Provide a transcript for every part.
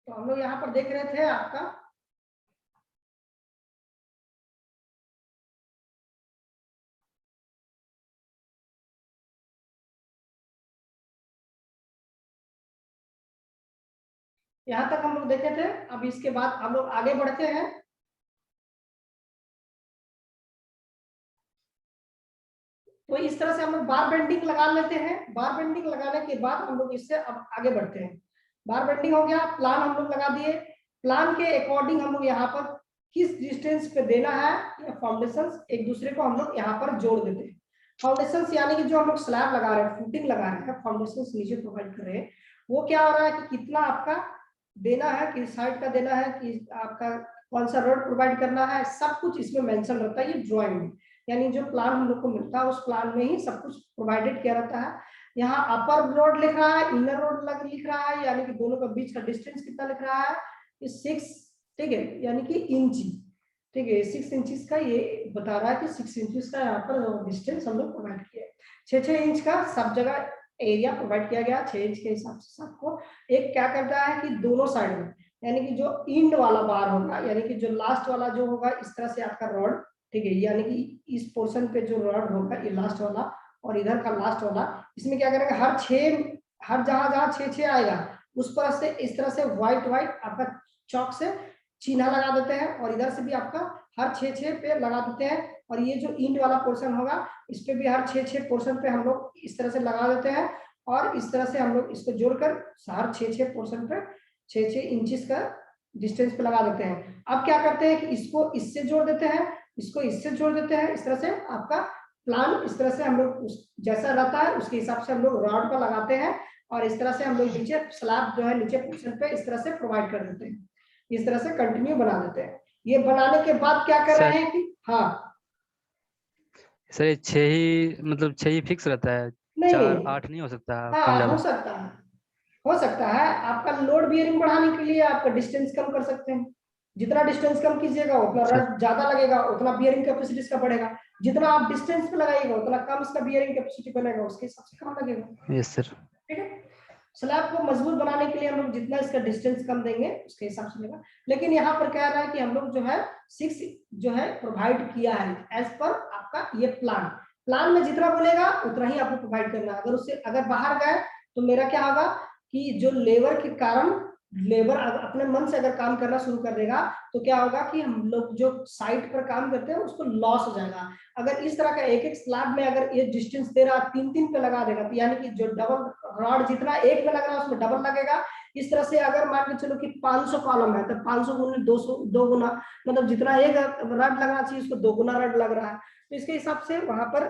तो हम लोग यहाँ पर देख रहे थे आपका यहाँ तक हम लोग देखे थे। अब इसके बाद हम लोग आगे बढ़ते हैं। तो इस तरह से हम लोग बार बेंडिंग लगा लेते हैं। बार बेंडिंग लगाने के बाद हम लोग इससे अब आगे बढ़ते हैं। बार बेंडिंग हो गया, प्लान हम लोग लगा दिए। प्लान के अकॉर्डिंग हम लोग यहाँ पर किस डिस्टेंस पे देना है या फाउंडेशन एक दूसरे को हम लोग यहाँ पर जोड़ देते हैं। फाउंडेशन यानी कि जो हम लोग स्लैब लगा रहे हैं, फुटिंग लगा रहे हैं, फाउंडेशन नीचे प्रोवाइड कर रहे हैं, वो क्या हो रहा है कि कितना आपका देना है, किस साइड का देना है, कि आपका कौन सा रोड प्रोवाइड करना है, सब कुछ इसमें मेंशन रहता है। ये ड्राइंग में यानी जो प्लान हम लोग को मिलता है उस प्लान में ही सब कुछ प्रोवाइडेड किया रहता है। यहाँ अपर रोड लिख रहा है, इनर रोड लिख रहा है, यानी कि दोनों का बीच का डिस्टेंस कितना लिख रहा है, 6, ठीक है, यानी कि इंची, ठीक है, 6 इंचेस का ये बता रहा है कि 6 इंचेस का यहाँ पर डिस्टेंस हम लोग प्रोवाइड किया है। 6-6 इंच का सब जगह एरिया प्रोवाइड किया गया 6 इंच के हिसाब से सबको। एक क्या करता है कि दोनों साइड में यानी कि जो इंड वाला बार होगा, यानी कि जो लास्ट वाला जो होगा इस तरह से आपका रॉड, ठीक है, यानी कि इस पोर्शन पे जो रॉड होगा ये लास्ट वाला और इधर का लास्ट वाला, इसमें क्या करेगा हर जहां जहां 6-6 आएगा उस पर से इस तरह से व्हाइट आपका चौक से चिन्ह लगा देते हैं और इधर से भी आपका हर 6-6 पे लगा देते हैं। और ये जो इंड वाला पोर्शन होगा इस पे भी हर 6-6 पोर्शन पे हम लोग इस तरह से लगा देते हैं और इस तरह से हम लोग इसको जोड़कर हर 6-6 पोर्शन पे 6-6 इंचेस का डिस्टेंस पे लगा देते हैं। अब क्या करते हैं कि इसको इससे जोड़ देते हैं, इसको इससे जोड़ देते हैं। इस तरह से आपका प्लान इस तरह से हम लोग जैसा रहता है उसके हिसाब से हम लोग रॉड पर लगाते हैं और इस तरह से हम लोग नीचे स्लैब जो है नीचे पोर्शन पे इस तरह से प्रोवाइड कर देते हैं। इस तरह से कंटिन्यू बना देते हैं। ये बनाने के बाद क्या कर रहे हैं कि हाँ सर ये 6 ही मतलब 6 ही फिक्स रहता है, नहीं 4-8 नहीं हो सकता कम हाँ ज्यादा? हो सकता है। आपका लोड बियरिंग बढ़ाने के लिए आपका डिस्टेंस कम कर सकते हैं। जितना डिस्टेंस कम कीजिएगा उतना रड ज्यादा लगेगा, उतना बियरिंग कैपेसिटी इसका बढ़ेगा। जितना आप डिस्टेंस पे लगाइएगा उतना कम इसका बियरिंग कैपेसिटी बनेगा, उसके हिसाब से कम लगेगा। Yes sir. ठीक है, स्लैब को मजबूत बनाने के लिए हम लोग जितना इसका डिस्टेंस कम देंगे उसके हिसाब से लेगा। लेकिन यहाँ पर कह रहा है कि हम लोग जो है 6 जो है प्रोवाइड किया है एज पर आपका ये प्लान में जितना बोलेगा उतना ही आपको प्रोवाइड करना है। अगर उससे अगर बाहर गए तो मेरा क्या होगा कि जो लेबर के कारण लेबर अपने मन से अगर काम करना शुरू कर देगा तो क्या होगा कि हम लोग जो साइट पर काम करते हैं उसको लॉस हो जाएगा। अगर इस तरह का एक स्लैब में अगर ये डिस्टेंस दे रहा 3-3 पे लगा देगा तो यानी कि जो डबल रॉड जितना एक में लग रहा है उसमें डबल लगेगा। इस तरह से अगर मान के चलो कि 500 कॉलम है तो 500 गुना 200 2 गुना मतलब जितना एक रड लगना चाहिए उसको 2 गुना रड लग रहा है। तो इसके हिसाब से वहां पर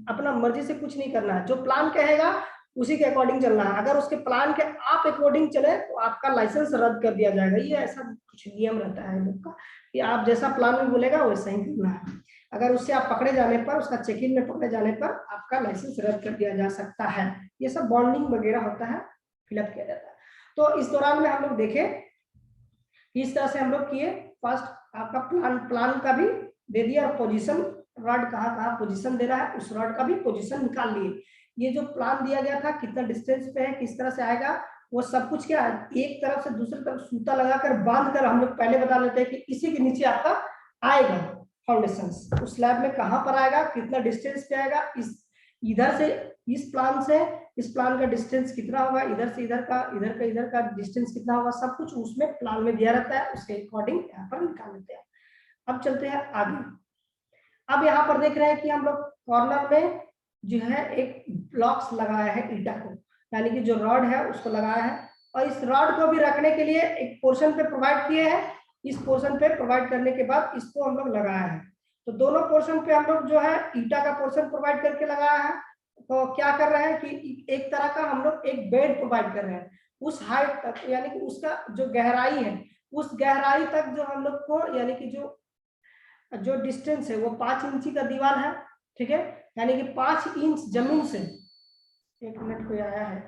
अपना मर्जी से कुछ नहीं करना है, जो प्लान कहेगा उसी के अकॉर्डिंग चलना है। अगर उसके प्लान के आप अकॉर्डिंग चले तो आपका लाइसेंस रद्द कर दिया जाएगा। ये ऐसा कुछ नियम रहता है लोग का कि आप जैसा प्लान में बोलेगा वैसा ही करना है। अगर उससे आप पकड़े जाने पर उसका चेक इन में पकड़े जाने पर आपका लाइसेंस रद्द कर दिया जा सकता है। ये सब बॉन्डिंग वगैरह होता है, फिलअप किया जाता है। तो इस दौरान में हम लोग देखे इस तरह से हम लोग किए। फर्स्ट आपका प्लान का भी दे दिया और पोजीशन रॉड कहाँ पोजीशन दे रहा है उस रॉड का भी पोजीशन निकाल लिए। ये जो प्लान दिया गया था कितना डिस्टेंस पे है किस तरह से आएगा वो सब कुछ क्या है, एक तरफ से दूसरी तरफ सूता लगाकर बांध कर हम लोग पहले बता लेते हैं कि इसी के नीचे आपका आएगा फाउंडेशन। उस स्लैब में कहां पर आएगा, कितना डिस्टेंस पे आएगा, इस इधर से इस प्लान से इस प्लान का डिस्टेंस कितना होगा, इधर से इधर का डिस्टेंस कितना होगा, सब कुछ उसमें प्लान में दिया रहता है, उसके अकॉर्डिंग यहाँ पर निकाल लेते हैं। अब चलते हैं आगे। अब यहाँ पर देख रहे हैं कि हम लोग कॉर्नर में जो है एक ब्लॉक्स लगाया है ईटा को, यानी कि जो रॉड है उसको लगाया है, और इस रॉड को भी रखने के लिए एक पोर्शन पे प्रोवाइड किए हैं। इस पोर्शन पे प्रोवाइड करने के बाद इसको हम लोग लगाया है। तो दोनों पोर्शन पे हम लोग जो है ईटा का पोर्शन प्रोवाइड करके लगाया है। तो क्या कर रहे हैं कि एक तरह का हम लोग एक बेड प्रोवाइड कर रहे हैं उस हाइट तक, यानी कि उसका जो गहराई है उस गहराई तक जो हम लोग को, यानी कि जो डिस्टेंस है वो 5 इंची का दीवार है, ठीक है, यानी कि 5 इंच जमीन से। एक मिनट कोई आया है,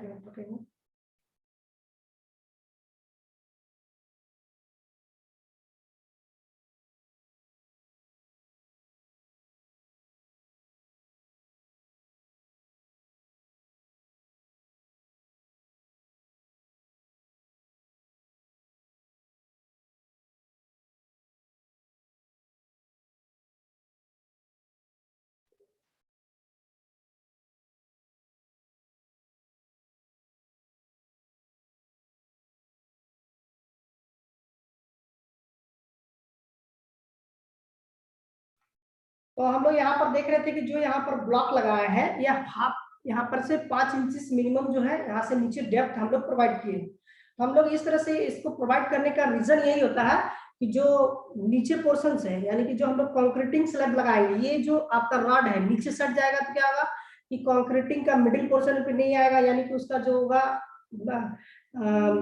तो हम लोग यहाँ पर देख रहे थे कि जो यहाँ पर ब्लॉक लगाया है यह हाफ, यहाँ पर से 5 इंच मिनिमम जो है यहाँ से नीचे डेप्थ हम लोग प्रोवाइड किए। तो हम लोग इस तरह से इसको प्रोवाइड करने का रीजन यही होता है कि जो नीचे पोर्शन है, यानी कि जो हम लोग कंक्रीटिंग स्लैब लगाएंगे, ये जो आपका रॉड है नीचे सट जाएगा तो क्या होगा कि कंक्रीटिंग का मिडिल पोर्शन पे नहीं आएगा, यानी कि उसका जो होगा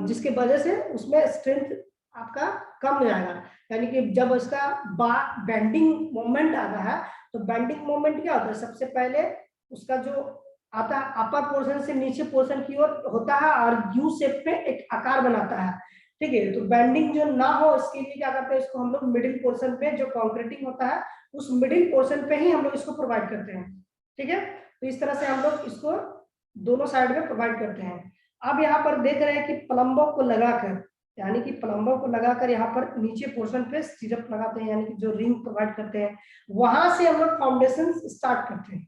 जिसके वजह से उसमें स्ट्रेंथ आपका कम हो जाएगा। यानी कि जब उसका बेंडिंग मोमेंट आता है तो बेंडिंग मोमेंट क्या होता है, सबसे पहले उसका जो आता है अपर पोर्शन से नीचे पोर्शन की ओर होता है और यू शेप में एक आकार बनाता है, ठीक है। तो बेंडिंग जो ना हो इसके लिए क्या करते हैं, इसको हम लोग मिडिल पोर्शन पे जो कंक्रीटिंग होता है उस मिडिल पोर्शन पे ही हम लोग इसको प्रोवाइड करते हैं, ठीक है। तो इस तरह से हम लोग इसको दोनों साइड में प्रोवाइड करते हैं। अब यहाँ पर देख रहे हैं कि प्लम्बों को लगाकर, यानी कि प्लम्बों को लगाकर यहाँ पर नीचे पोर्शन पे सिरप लगाते हैं, यानी कि जो रिंग प्रोवाइड करते हैं वहां से हम लोग फाउंडेशन स्टार्ट करते हैं।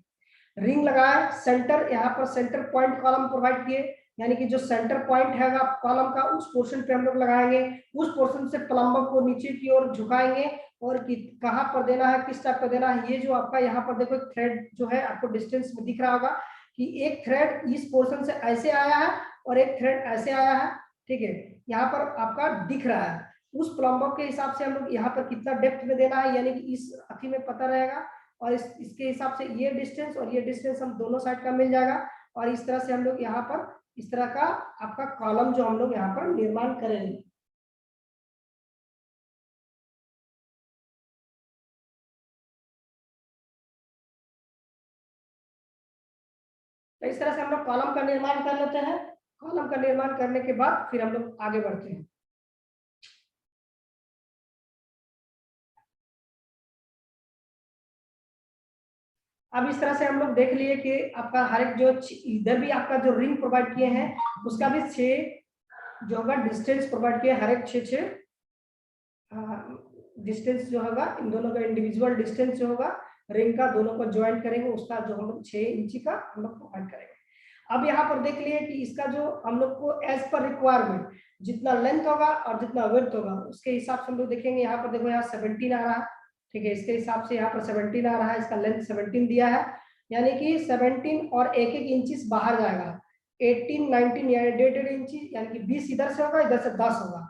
रिंग लगाए, सेंटर यहाँ पर सेंटर पॉइंट कॉलम प्रोवाइड किए, यानी कि जो सेंटर पॉइंट है कॉलम का उस पोर्शन पे हम लोग लगाएंगे, उस पोर्शन से प्लम्बर को नीचे की ओर झुकाएंगे और कहाँ पर देना है, किस टाइप का देना है। ये जो आपका यहाँ पर देखो थ्रेड जो है आपको डिस्टेंस में दिख रहा होगा कि एक थ्रेड इस पोर्शन से ऐसे आया है और एक थ्रेड ऐसे आया है, ठीक है, यहाँ पर आपका दिख रहा है। उस प्लम्बर के हिसाब से हम लोग यहाँ पर कितना डेप्थ में देना है, यानी कि इस अथी में पता रहेगा, और इसके हिसाब से ये डिस्टेंस और ये डिस्टेंस हम दोनों साइड का मिल जाएगा। और इस तरह से हम लोग यहाँ पर इस तरह का आपका कॉलम जो हम लोग यहाँ पर निर्माण करेंगे। तो इस तरह से हम लोग कॉलम का निर्माण कर लेते हैं। कॉलम का निर्माण करने के बाद फिर हम लोग आगे बढ़ते हैं। अब इस तरह से हम लोग देख लिए कि आपका हर एक जो इधर भी आपका जो रिंग प्रोवाइड किए हैं उसका भी 6 जो होगा डिस्टेंस प्रोवाइड किया, हर एक 6 डिस्टेंस जो होगा इन दोनों का इंडिविजुअल डिस्टेंस जो होगा रिंग का दोनों को ज्वाइंट करेंगे, उसका जो हम लोग 6 इंची का हम लोग प्रोवाइड करेंगे। अब यहाँ पर देख लिए कि इसका जो हम लोग को एज पर रिक्वायरमेंट जितना लेंथ होगा और जितना विड्थ होगा उसके हिसाब से हम लोग देखेंगे। यहाँ पर देखो यहाँ 17 आ रहा है, ठीक है, इसके हिसाब से यहाँ पर 17 आ रहा है, इसका लेंथ 17 दिया है, यानी कि 17 और एक इंचेस बाहर जाएगा, 18 19 यानी 1.5 इंची, यानी कि 20 इधर से होगा, इधर से 10 होगा।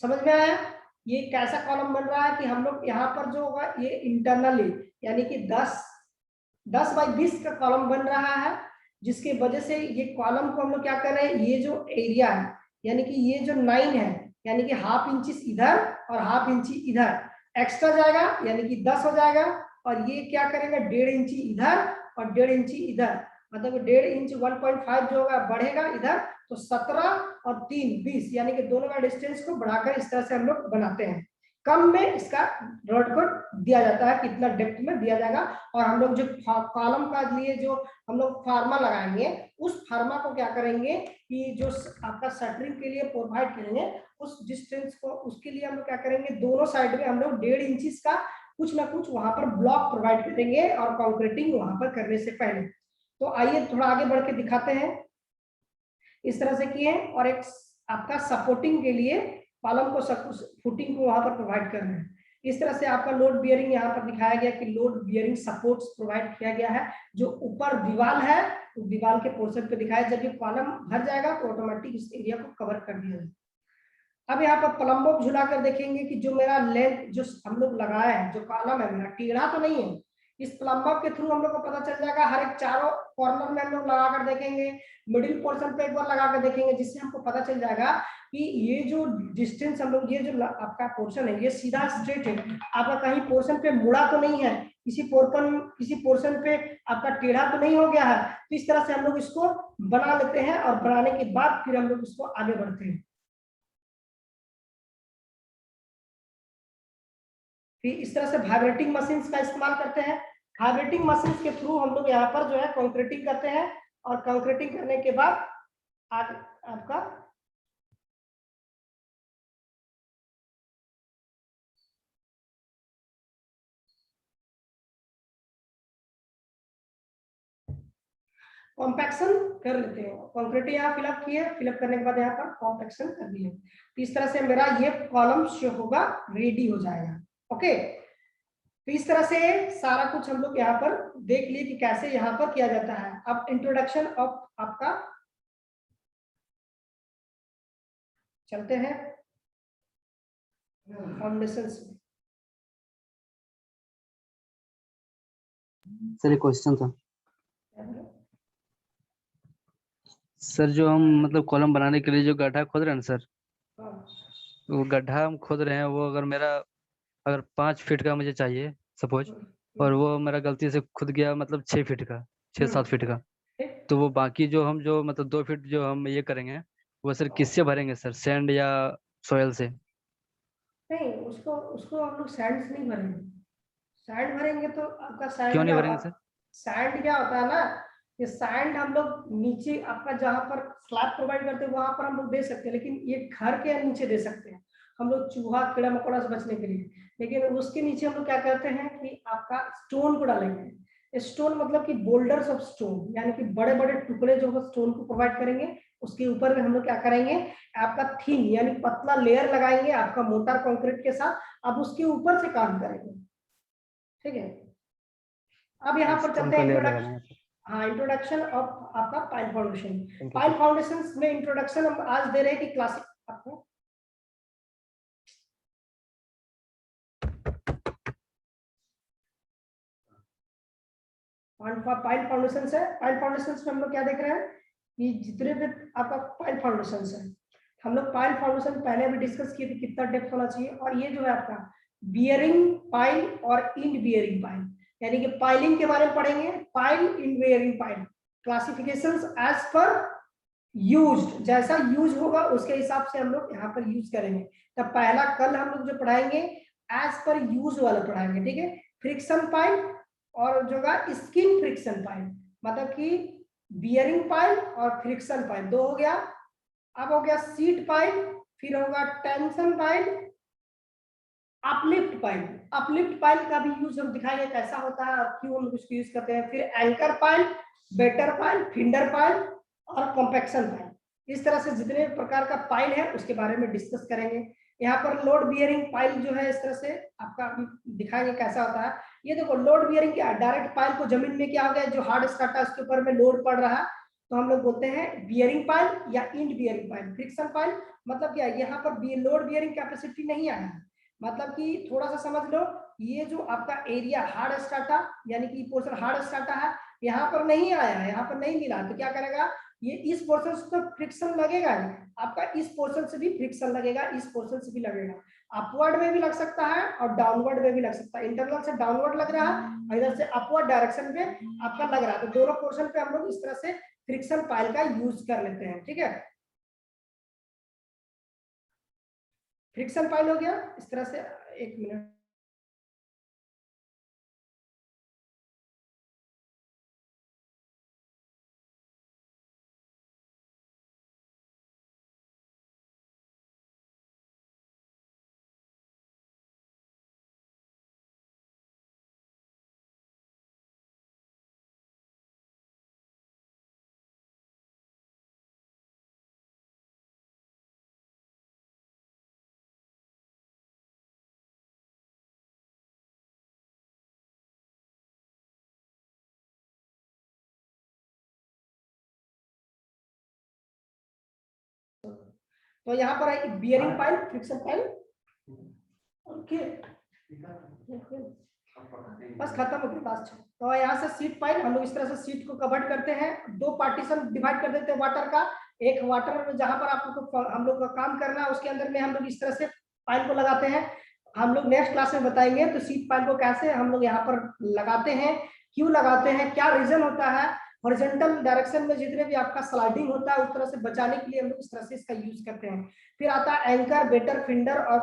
समझ में आया? ये कैसा कॉलम बन रहा है कि हम लोग यहाँ पर जो होगा ये इंटरनली यानी कि 10 बाई 20 का कॉलम बन रहा है, जिसकी वजह से ये कॉलम को हम लोग क्या कर रहे हैं, ये जो एरिया है यानी कि ये जो 9 है यानी कि हाफ इंचेस इधर और हाफ इंची इधर एक्स्ट्रा जाएगा, यानी कि 10 हो जाएगा। और ये क्या करेगा 1.5 इंची इधर और 1.5 इंची इधर, मतलब 1.5 इंच 1.5 जो होगा बढ़ेगा इधर, तो 17 और 3 20 यानी कि दोनों का डिस्टेंस को बढ़ाकर इस तरह से हम लोग बनाते हैं। कम में इसका रॉड को दिया जाता है, कितना डेप्थ में दिया जाएगा। और हम लोग जो कॉलम का लिए जो हम लोग फार्मा लगाएंगे, उस फार्मा को क्या करेंगे कि जो आपका शटरिंग के लिए प्रोवाइड करेंगे, उस डिस्टेंस को, उसके लिए हम लोग क्या करेंगे, दोनों साइड में हम लोग 1.5 इंच का कुछ ना कुछ वहां पर ब्लॉक प्रोवाइड करेंगे और कंक्रीटिंग वहां पर करने से पहले। तो आइए थोड़ा आगे बढ़ के दिखाते हैं। इस तरह से किए, और एक आपका सपोर्टिंग के लिए कॉलम को फुटिंग को वहां पर प्रोवाइड कर रहे हैं। इस तरह से आपका लोड बियरिंग यहाँ पर दिखाया गया कि लोड बियरिंग सपोर्ट्स प्रोवाइड किया गया है। जो ऊपर दीवार है, तो दीवार के पोर्शन पे दिखाया, जब ये कॉलम भर जाएगा तो ऑटोमेटिक इस एरिया को कवर कर दिया जाएगा। अब यहाँ पर प्लम्बो झुला कर देखेंगे कि जो मेरा लेंथ जो हम लोग लगाए हैं, जो कॉलम है मेरा टेढ़ा तो नहीं है। इस प्लम्बर के थ्रू हम लोग को पता चल जाएगा, हर एक चारों कॉर्नर में हम लोग लगा कर देखेंगे, मिडिल पोर्शन पे एक बार लगा कर देखेंगे, जिससे हमको पता चल जाएगा कि ये जो डिस्टेंस हम लोग, ये जो आपका पोर्शन है ये सीधा स्ट्रेट है, आपका कहीं पोर्शन पे मुड़ा तो नहीं है, किसी पोर्शन पे आपका टेढ़ा तो नहीं हो गया है। तो इस तरह से हम लोग इसको बना लेते हैं, और बनाने के बाद फिर हम लोग इसको आगे बढ़ते हैं। फिर इस तरह से वाइब्रेटिंग मशीन्स का इस्तेमाल करते हैं। वाइब्रेटिंग मशीन्स के थ्रू हम लोग यहाँ पर जो है कंक्रीटिंग करते हैं, और कंक्रीटिंग करने के बाद आपका कॉम्पैक्शन कर लेते हैं। कंक्रीटिंग यहाँ फिलअप किए, फिलअप करने के बाद यहाँ पर कॉम्पैक्शन कर दिए। तो इस तरह से मेरा ये कॉलम शो होगा, रेडी हो जाएगा। ओके, तो इस तरह से सारा कुछ हम लोग यहाँ पर देख लिए कि कैसे यहाँ पर किया जाता है। अब इंट्रोडक्शन ऑफ आपका चलते हैं फाउंडेशंस में। सर एक क्वेश्चन था सर, जो हम मतलब कॉलम बनाने के लिए जो गड्ढा खोद रहे हैं ना सर, वो गड्ढा हम खोद रहे हैं, वो अगर 5 फीट का मुझे चाहिए सपोज, और वो मेरा गलती से खुद गया मतलब 6 फीट का, 6-7 फीट का, तो वो बाकी जो हम जो मतलब 2 फीट जो हम ये करेंगे, वो सर किससे भरेंगे सर, सैंड या सोयल से? नहीं, उसको उसको हम लोग सैंड से नहीं भरेंगे। सैंड भरेंगे तो आपका क्यों सैंड नहीं क्या भरेंगे होता है, सर? सैंड क्या होता है ना, ये सैंड हम लोग नीचे आपका जहाँ पर स्लैब प्रोवाइड करते हैं वहां पर हम लोग दे सकते हैं, लेकिन ये घर के नीचे दे सकते हैं हम लोग चूहा कीड़ा मकोड़ा से बचने के लिए। लेकिन उसके नीचे हम लोग क्या करते हैं कि आपका स्टोन को डालेंगे। स्टोन मतलब कि बोल्डर्स ऑफ स्टोन, यानी कि बड़े बड़े टुकड़े जो स्टोन को प्रोवाइड करेंगे, उसके ऊपर में हम लोग क्या करेंगे, आपका थिन यानी पतला लेयर लगाएंगे आपका मोटा कंक्रीट के साथ, अब उसके ऊपर से काम करेंगे। ठीक है, अब यहाँ पर स्टोन चलते का हैं लेयर इंट्रोडक्शन। लगाना है। हाँ, इंट्रोडक्शन ऑफ आपका pile foundation. Thank you, pile sir. Foundation में इंट्रोडक्शन हम आज दे रहे हैं कि क्लासिक आपको पाइल फाउंडेशन है। पाइल फाउंडेशन में हम लोग क्या देख रहे हैं कि जितने भी आपका पाइल फाउंडेशन है, हम लोग पाइल फाउंडेशन पहले भी डिस्कस किए थे कितना डेप्थ होना चाहिए। और ये जो है आपका बियरिंग पाइल और इंड बियरिंग पाइल, यानी कि पाइलिंग के बारे में पढ़ेंगे, pile end bearing pile classifications as per used, जैसा यूज होगा उसके हिसाब से हम लोग यहाँ पर यूज करेंगे। तब पहला कल हम लोग जो पढ़ाएंगे एज पर यूज वाला पढ़ाएंगे। ठीक है, फ्रिक्शन पाइल और जो होगा स्किन फ्रिक्शन पाइल, मतलब कि बियरिंग पाइल और फ्रिक्शन पाइल दो हो गया। अब हो गया सीट पाइल, फिर होगा tension pile, uplift pile. Uplift pile का भी यूज हम दिखाएंगे कैसा होता है और क्यों हम उसको यूज करते हैं। फिर anchor pile, better pile, finder pile और कॉम्पैक्शन पाइल। इस तरह से जितने प्रकार का पाइल है उसके बारे में डिस्कस करेंगे। यहाँ पर लोड बियरिंग पाइल जो है इस तरह से आपका दिखाएंगे कैसा होता है। ये देखो लोड बियरिंग क्या, डायरेक्ट पाइल को जमीन में क्या हो गया, जो हार्ड स्टार्ट है उसके ऊपर में लोड पड़ रहा है, तो हम लोग बोलते हैं बियरिंग पाइल या end bearing pile. Friction pile मतलब क्या, यहाँ पर लोड बियरिंग कैपेसिटी नहीं आया है, मतलब कि थोड़ा सा समझ लो, ये जो आपका एरिया हार्ड स्टार्टा यानी कि पोर्शन हार्ड स्टार्टा है, यहाँ पर नहीं आया है, यहाँ पर नहीं मिला, तो क्या करेगा ये इस पोर्शन से तो फ्रिक्शन लगेगा ही, आपका इस पोर्शन से भी फ्रिक्शन लगेगा, इस पोर्शन से भी लगेगा। अपवर्ड में भी लग सकता है और डाउनवर्ड में भी लग सकता है। इंटरनल से डाउनवर्ड लग रहा है और इधर से अपवर्ड डायरेक्शन में आपका लग रहा है, तो दोनों पोर्शन पे हम लोग इस तरह से फ्रिक्शन पाइल का यूज कर लेते हैं। ठीक है, फ्रिक्शन पाइल हो गया इस तरह से, एक मिनट। तो यहाँ पर है bearing pile, friction pile. Okay, बस खत्म हो गया लास्ट। तो यहाँ से सीट पाइल हम लोग इस तरह से सीट को कवर करते हैं, दो पार्टीशन डिवाइड कर देते हैं वाटर का। एक वाटर जहां पर आपको हम लोग का काम करना है उसके अंदर में हम लोग इस तरह से पाइल को लगाते हैं। हम लोग नेक्स्ट क्लास में बताएंगे तो सीट पाइल को कैसे हम लोग यहाँ पर लगाते हैं, क्यों लगाते हैं, क्या रीजन होता है। हॉरिजॉन्टल डायरेक्शन में जितने भी आपका स्लाइडिंग होता है उस तरह से बचाने के लिए हम लोग इस तरह से इसका यूज करते हैं। फिर आता है एंकर, बेटर, फिंडर और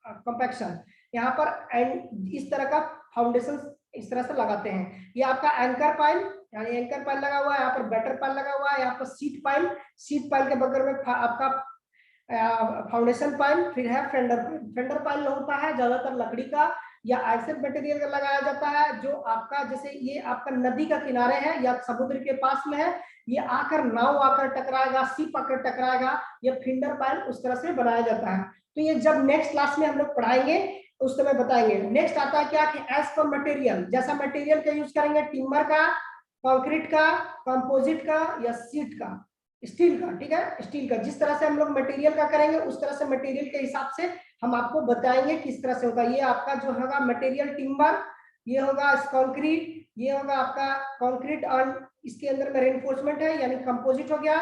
कंपैक्शन। यहाँ पर इस तरह का फाउंडेशन इस तरह से लगाते हैं। ये आपका एंकर पाइल, यानी एंकर पाइल लगा हुआ है, यहाँ पर बेटर पाइल लगा हुआ है, यहाँ पर सीट पाइल, सीट पाइल के बगल में आपका फाउंडेशन पाइल, फिर है फेंडर पाइल। फेंडर पाइल होता है ज्यादातर लकड़ी का या ऐसे मटेरियल का लगाया जाता है जो आपका, जैसे ये आपका नदी का किनारे है या समुद्र के पास में है, ये आकर नाव आकर टकराएगा, शिप आकर टकराएगा, ये फिंडर पाइल उस तरह से बनाया जाता है। तो ये जब नेक्स्ट क्लास में हम लोग पढ़ाएंगे उस समय बताएंगे। नेक्स्ट आता है क्या कि एज पर मटेरियल, जैसा मटेरियल का यूज करेंगे, टिम्बर का, कंक्रीट का, कंपोजिट का या सीट का, स्टील का। ठीक है, स्टील का जिस तरह से हम लोग मटेरियल का करेंगे उस तरह से मटेरियल के हिसाब से हम आपको बताएंगे किस तरह से होगा। ये आपका जो होगा मटेरियल टिम्बर, ये होगा कंक्रीट, ये होगा आपका कंक्रीट और इसके अंदर में रेनफोर्समेंट है यानी कंपोजिट हो गया।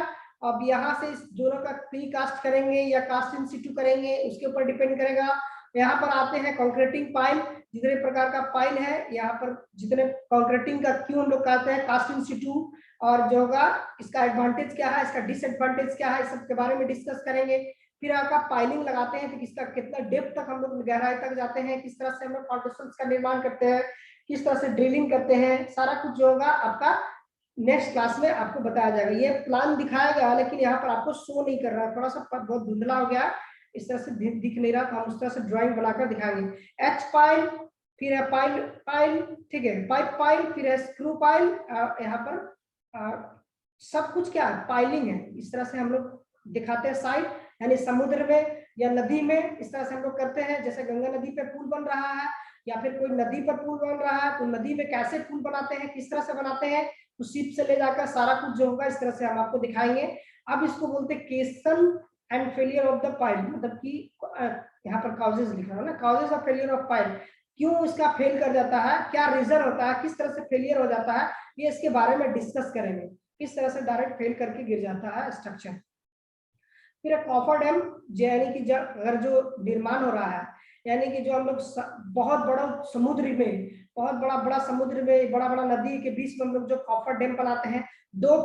अब यहाँ से इस दोनों का प्री कास्ट करेंगे या कास्ट इन सिटू करेंगे उसके ऊपर डिपेंड करेगा। यहाँ पर आते हैं कंक्रीटिंग पाइल, जितने प्रकार का पाइल है यहाँ पर, जितने कंक्रीटिंग का क्यों हम लोग कहते हैं कास्ट इन सिटू, और जो होगा इसका एडवांटेज क्या है, इसका डिसएडवांटेज क्या है, इस सब के बारे में डिस्कस करेंगे। फिर आपका पाइलिंग लगाते हैं तो किसका कितना डेप्थ तक हम लोग गहराई तक जाते हैं, किस तरह से हम लोग फाउंडेशन का निर्माण करते हैं, किस तरह से ड्रिलिंग करते हैं, सारा कुछ जो होगा आपका नेक्स्ट क्लास में आपको बताया जाएगा। ये प्लान दिखाया गया लेकिन यहाँ पर आपको शो नहीं कर रहा है, थोड़ा सा बहुत धुंधला हो गया, इस तरह से दिख नहीं रहा, तो हम उस तरह से ड्राइंग बनाकर दिखाएंगे। एच पाइल, फिर है पाइल पाइल, ठीक है, पाइप पाइल, फिर है स्क्रू पाइल। यहाँ पर सब कुछ क्या है, पाइलिंग है, इस तरह से हम लोग दिखाते हैं साइड, यानी समुद्र में या नदी में इस तरह से हम लोग करते हैं। जैसे गंगा नदी पे पुल बन रहा है या फिर कोई नदी पर पुल बन रहा है तो नदी में कैसे पुल बनाते हैं, किस तरह से बनाते हैं, तो शिप से ले जाकर सारा कुछ जो होगा इस तरह से हम आपको दिखाएंगे। अब इसको बोलते हैं केसन and failure of the pile, मतलब कि यहाँ पर काउजेस लिख रहा है ना, causes of failure of pile, क्यों इसका फेल कर जाता है, क्या रीजन होता है, किस तरह से फेलियर हो जाता है, ये इसके बारे में डिस्कस करेंगे, किस तरह से डायरेक्ट फेल करके गिर जाता है स्ट्रक्चर। फिर कॉफर डैम, यानी कि अगर जो निर्माण हो रहा है, यानी कि जो हम लोग बहुत बड़ा समुद्र में, बहुत बड़ा समुद्र में, बड़ा नदी के बीच में हम लोग जो कॉफर डैम बनाते हैं, 2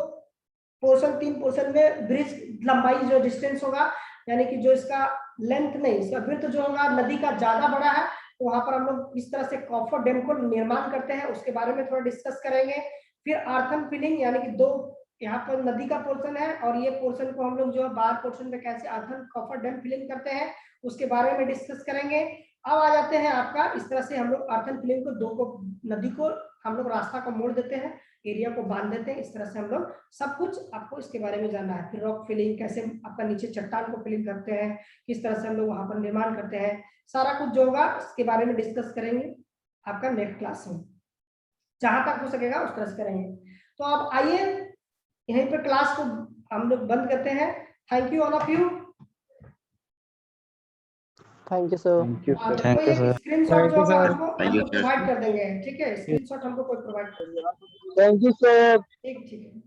पोर्शन 3 पोर्शन में ब्रिज लंबाई जो डिस्टेंस होगा, यानी कि जो इसका लेंथ नहीं, इसका विड्थ जो होगा नदी का ज्यादा बड़ा है, तो वहां पर हम लोग इस तरह से कॉफर डैम को निर्माण करते हैं, उसके बारे में थोड़ा डिस्कस करेंगे। फिर आर्थन फिलिंग, यानी कि 2 यहाँ पर नदी का पोर्शन है और ये पोर्शन को हम लोग जो है बाहर पोर्शन में कैसे आर्थन कॉफर डैम फिलिंग करते हैं उसके बारे में डिस्कस करेंगे। अब आ जाते हैं आपका, इस तरह से हम लोग आर्थन फिलिंग को 2 को नदी को हम लोग रास्ता को मोड़ देते हैं, एरिया को बांध देते हैं, इस तरह से हम लोग सब कुछ आपको इसके बारे में जानना है। फिर रॉक फिलिंग, कैसे आपका नीचे चट्टान को फिलिंग करते हैं, किस तरह से हम लोग वहां पर निर्माण करते हैं, सारा कुछ जो होगा इसके बारे में डिस्कस करेंगे आपका नेक्स्ट क्लास में, जहां तक हो सकेगा उस तरह से करेंगे। तो अब आइए यहीं पर क्लास को हम लोग बंद करते हैं। Thank you all of you. Thank you sir. Thank you sir. Screenshot जो होगा हमको प्रोवाइड कर देंगे, ठीक है, स्क्रीनशॉट हमको कोई प्रोवाइड कर देगा। Thank you sir. ठीक है।